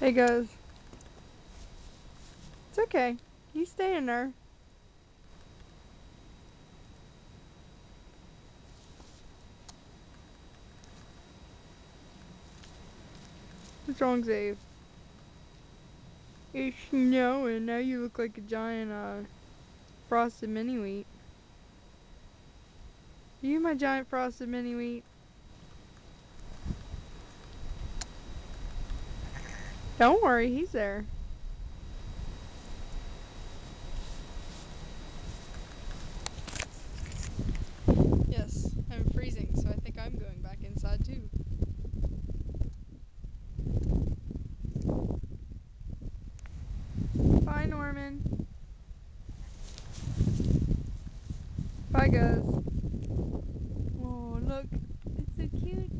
Hey guys. It's okay. You stay in there. What's wrong, Zave? It's snowing. Now you look like a giant frosted mini wheat. Are you my giant frosted mini wheat? Don't worry, he's there. Yes, I'm freezing, so I think I'm going back inside too. Bye, Norman. Bye, guys. Oh, look. It's so cute.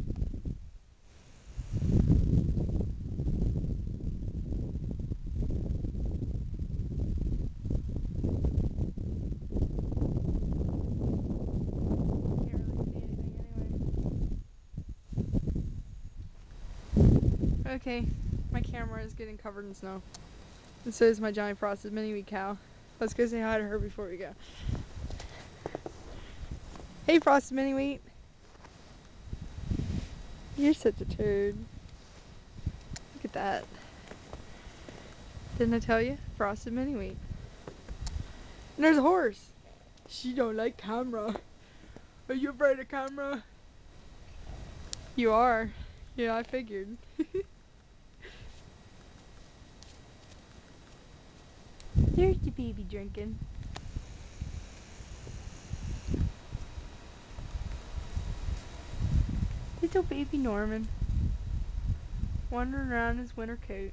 Can't really see anything anyway. Okay, my camera is getting covered in snow. And so is my giant frosted mini wheat cow. Let's go say hi to her before we go. Hey, frosted mini wheat. You're such a turd. Look at that. Didn't I tell you? Frosted mini wheat. And there's a horse. She don't like camera. Are you afraid of camera? You are. Yeah, I figured. There's the baby drinking. Little baby Norman. Wandering around his winter coat.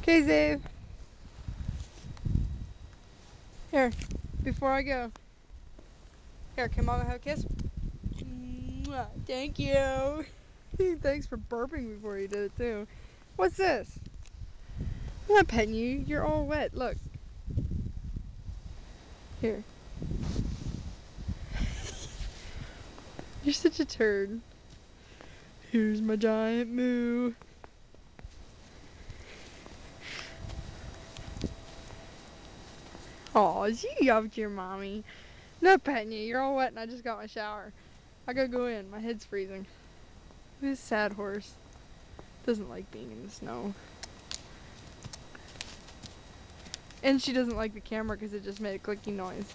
Okay, Zave. Here, before I go. Here, can Mama have a kiss? Mwah, thank you. Thanks for burping before you did it too. What's this? I'm not petting you. You're all wet. Look. Here. You're such a turd. Here's my giant moo. Aw, she up to your mommy. Not petting you. You're all wet and I just got my shower. I gotta go in. My head's freezing. This sad horse doesn't like being in the snow. And she doesn't like the camera because it just made a clicking noise.